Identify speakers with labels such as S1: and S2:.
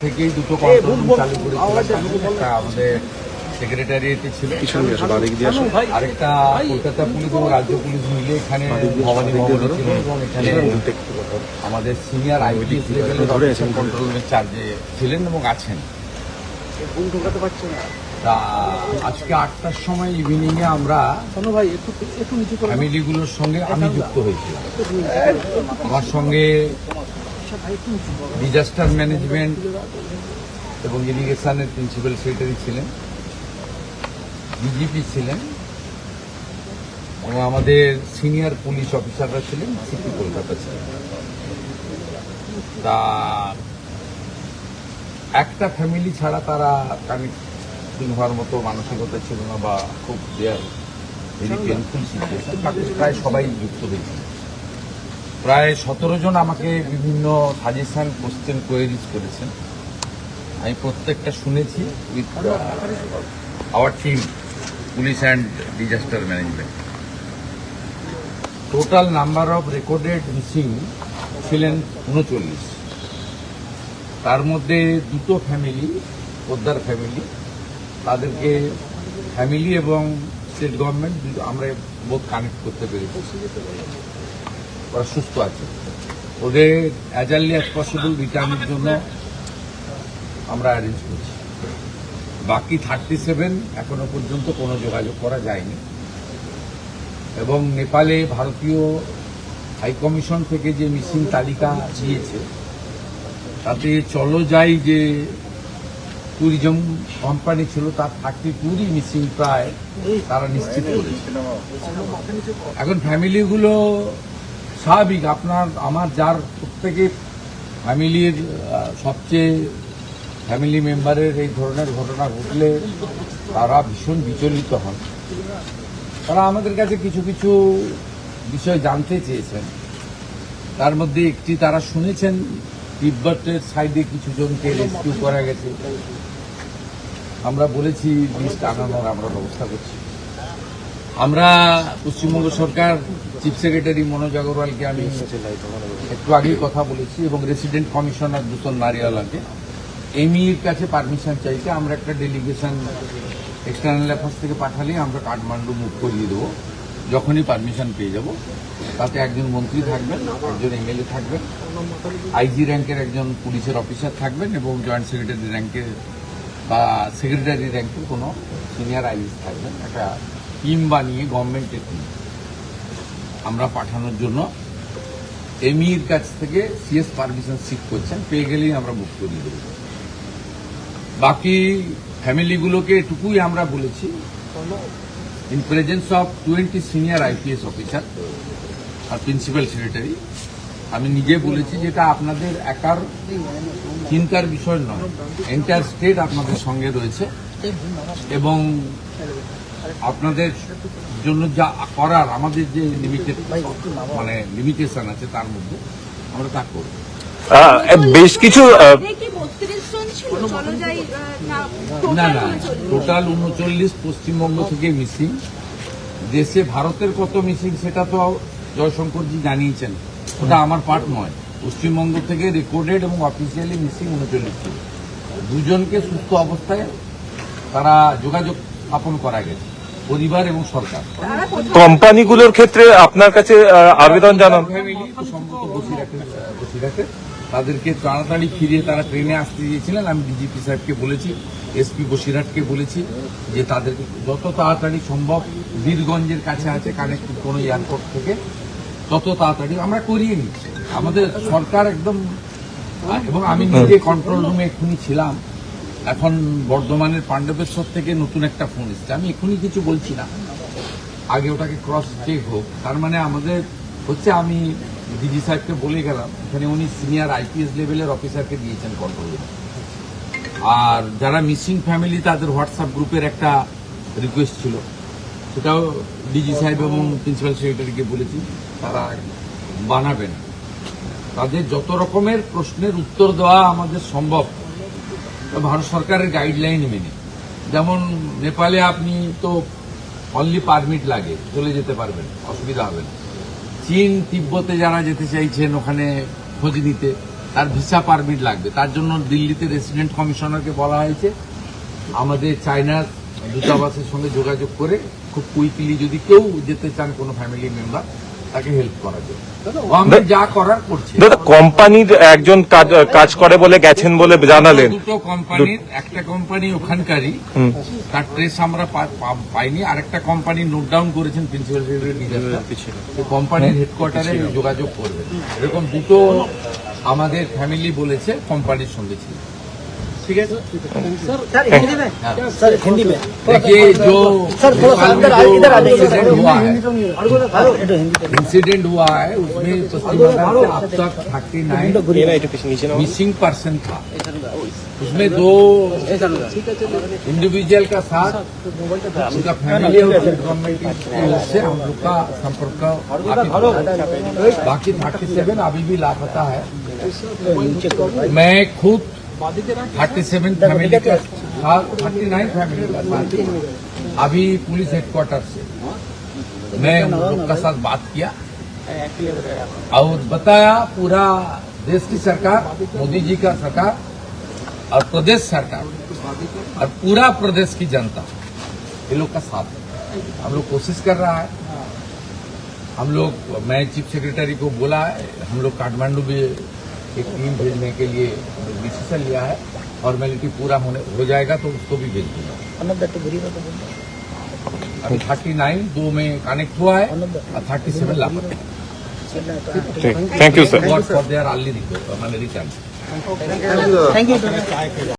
S1: থেকেই দুটো control room চালু করেছিলাম। একটা আমাদের সেক্রেটারিয়েটে ছিল, আরেকটা কলকাতা পুলিশ এবং রাজ্য পুলিশ মিলে এখানে ভবানী ভবনে ছিল এবং এখানে আমাদের সিনিয়র আইপিএস লেভেলের কন্ট্রোল রুমের চার্জে ছিলেন এবং আছেন। তা আজকে 8টার সময় ইভিনিংয়ে আমরা ফ্যামিলিগুলোর সঙ্গে আমি যুক্ত হয়েছিলাম। আমার সঙ্গে ডিজাস্টার ম্যানেজমেন্ট এবং ইরিগেশনের প্রিন্সিপাল সেক্রেটারি ছিলেন, ডিজিপি ছিলেন এবং আমাদের সিনিয়র পুলিশ অফিসাররা ছিলেন, সিপি কলকাতা ছিলেন। তা একটা ফ্যামিলি ছাড়া তারা কানেক্টিং হওয়ার মতো মানসিকতা ছিল না বা খুব ভেরি পেনফুল সিচুয়েশন। প্রায় সবাই যুক্ত হয়েছিল। প্রায় 17 জন আমাকে বিভিন্ন সাজেশন, কোশ্চেন, কোয়েরিজ করেছেন। আমি প্রত্যেকটা শুনেছি with our team police and disaster management. Total number of recorded missing ছিলেন 39। তার মধ্যে দুটো ফ্যামিলি, পোদ্দার ফ্যামিলি, তাদেরকে ফ্যামিলি এবং স্টেট গভর্নমেন্ট আমরা বোধ কানেক্ট করতে পেরেছি। ওরা সুস্থ আছে। ওদের অ্যাজ আর্লি অ্যাজ পসিবল রিটার্নের জন্য আমরা অ্যারেঞ্জ করছি। বাকি 37 এখনো পর্যন্ত কোনো যোগাযোগ করা যায়নি এবং নেপালে ভারতীয় হাইকমিশন থেকে যে মিসিং তালিকা দিয়েছে তাতে চলো যাই যে ট্যুরিজম কোম্পানি ছিল তার 32ই মিসিং প্রায় তারা নিশ্চিত করেছে। এখন ফ্যামিলিগুলো স্বাভাবিক, আমার যার প্রত্যেকে ফ্যামিলির সবচেয়ে ফ্যামিলি মেম্বারের এই ধরনের ঘটনা ঘটলে তারা ভীষণ বিচলিত হন। তারা আমাদের কাছে কিছু কিছু বিষয় জানতে চেয়েছেন। তার মধ্যে একটি, তারা শুনেছেন তিব্বতের সাইডে কিছু জনকে রেস্কিউ করা গেছে। আমরা বলেছি লিস্ট আনানোর আমরা ব্যবস্থা করছি। আমরা পশ্চিমবঙ্গ সরকার চিফ সেক্রেটারি মনোজ আগরওয়ালকে আমি একটু আগেই কথা বলেছি এবং রেসিডেন্ট কমিশনার দুতন নারিয়ালাকে এমির কাছে পারমিশন চাইতে আমরা একটা ডেলিগেশন এক্সটার্নাল অ্যাফেয়ার্স থেকে পাঠালে আমরা কাঠমান্ডু মুভ করিয়ে দেবো যখনই পারমিশন পেয়ে যাব। তাতে একজন মন্ত্রী থাকবেন, একজন এমএলএ থাকবেন, আইজি র্যাঙ্কের একজন পুলিশের অফিসার থাকবেন এবং জয়েন্ট সেক্রেটারি র্যাঙ্কের বা সেক্রেটারি র্যাঙ্কের কোনো সিনিয়র আইএস থাকবেন। একটা টিম বানিয়ে গভর্নমেন্টের টিম আমরা পাঠানোর জন্য এমির কাছ থেকে সিএস পারমিশন সিক করছেন, পেয়ে গেলেই আমরা মুভ করিয়ে দেব। বাকি ফ্যামিলিগুলোকে এটুকুই আমরা বলেছি, in presence of 20 senior IPS officer আর প্রিন্সিপাল সেক্রেটারি, আমি নিজে বলেছি যেটা আপনাদের একার চিন্তার বিষয় নয়, এন্টায়ার স্টেট আপনাদের সঙ্গে রয়েছে এবং আপনাদের জন্য যা করার আমাদের যে লিমিটেশন আছে তার মধ্যে আমরা তা করব।
S2: বেশ কিছু
S1: না, টোটাল 39 পশ্চিমবঙ্গ থেকে মিসিং। দেশে ভারতের কত মিসিং সেটা তো জয়শঙ্করজি জানিয়েছেন, ওটা আমার পার্ট নয়। পশ্চিমবঙ্গ থেকে রেকর্ডেড এবং অফিসিয়ালি মিসিং 39 ছিল। দুজনকে সুস্থ অবস্থায় তারা যোগাযোগ স্থাপন করা গেছে, পরিবার এবং সরকার।
S2: কোম্পানিগুলোর ক্ষেত্রে আপনার কাছে আবেদন জানান।
S1: ফ্যামিলি তো সম্ভবত বসিরহাটে তাদেরকে তাড়াতাড়ি ফিরিয়ে তারা ট্রেনে আসতে দিয়েছিলেন। আমি ডিজিপি সাহেবকে বলেছি, এসপি বসিরহাটকে বলেছি যে তাদেরকে যত তাড়াতাড়ি সম্ভব বীরগঞ্জের কাছে আছে কানেক্টিভ কোনো এয়ারপোর্ট থেকে তত তাড়াতাড়ি আমরা করিয়ে নিচ্ছি। আমাদের সরকার একদম, এবং আমি নিজে কন্ট্রোল রুমে এক্ষুনি ছিলাম। এখন বর্ধমানের পাণ্ডবেশ্বর থেকে নতুন একটা ফোন এসছে, আমি এক্ষুনি কিছু বলছি না, আগে ওটাকে ক্রস চেক হোক। তার মানে আমাদের হচ্ছে, আমি ডিজি সাহেবকে বলে গেলাম, এখানে উনি সিনিয়র আইপিএস লেভেলের অফিসারকে দিয়েছেন কন্ট্রোল রুম। আর যারা মিসিং ফ্যামিলি তাদের হোয়াটসঅ্যাপ গ্রুপের একটা রিকোয়েস্ট ছিল, সেটাও ডিজি সাহেব এবং প্রিন্সিপাল সেক্রেটারিকে বলেছি তারা বানাবেন। তাদের যত রকমের প্রশ্নের উত্তর দেওয়া আমাদের সম্ভব ভারত সরকারের গাইডলাইন মেনে। যেমন নেপালে আপনি তো অনলি পারমিট লাগে, চলে যেতে পারবেন, অসুবিধা হবে না। চীন, তিব্বতে যারা যেতে চাইছেন ওখানে খোঁজ নিতে, তার ভিসা পারমিট লাগবে। তার জন্য দিল্লিতে রেসিডেন্ট কমিশনারকে বলা হয়েছে আমাদের চায়নার দূতাবাসের সঙ্গে যোগাযোগ করে খুব কুইকলি যদি কেউ যেতে চান কোনো ফ্যামিলি মেম্বার তাকে হেল্প করার জন্য গভর্নমেন্ট যা করার করছে।
S2: দাদা কোম্পানির একজন কাজ করে বলে গেছেন বলে জানালেন।
S1: দুটো কোম্পানির, একটা কোম্পানি ওখানকারই, তার ট্রেস আমরা পাইনি। আরেকটা কোম্পানি নোট ডাউন করেছেন প্রিন্সিপাল সেক্রেটারি, কোম্পানির হেডকোয়ার্টারে যোগাযোগ করবেন। এরকম দুটো আমাদের ফ্যামিলি বলেছে কোম্পানির সঙ্গে ছিল। ठीक है
S3: सर हिंदी में सर हिंदी में
S1: देखिए जो इंसिडेंट हुआ है उसमें पश्चिम बंगाल से अब तक 39 मिसिंग पर्सन था। उसमें 2 इंडिविजुअल का साथ उनका फैमिली और गवर्नमेंट से हम लोग का संपर्क बाकी 37 अभी भी लापता है। मैं खुद 37 फैमिली का साथ 39 फैमिली का साथ अभी पुलिस हेडक्वार्टर से मैं उन लोग का साथ बात किया और बताया पूरा देश की सरकार, मोदी जी का सरकार और प्रदेश सरकार और पूरा प्रदेश की जनता ये लोग का साथ है। हम लोग कोशिश कर रहा है। हम लोग, मैं चीफ सेक्रेटरी को बोला है, हम लोग काठमांडू में एक टीम भेजने के लिए डिसीजन लिया है। फॉर्मेलिटी पूरा हो जाएगा तो उसको भी भेज दूंगा। अभी 39 2 में कनेक्ट हुआ है और 37 लापता है।
S2: Thank you sir.
S1: For their early return.
S3: Thank you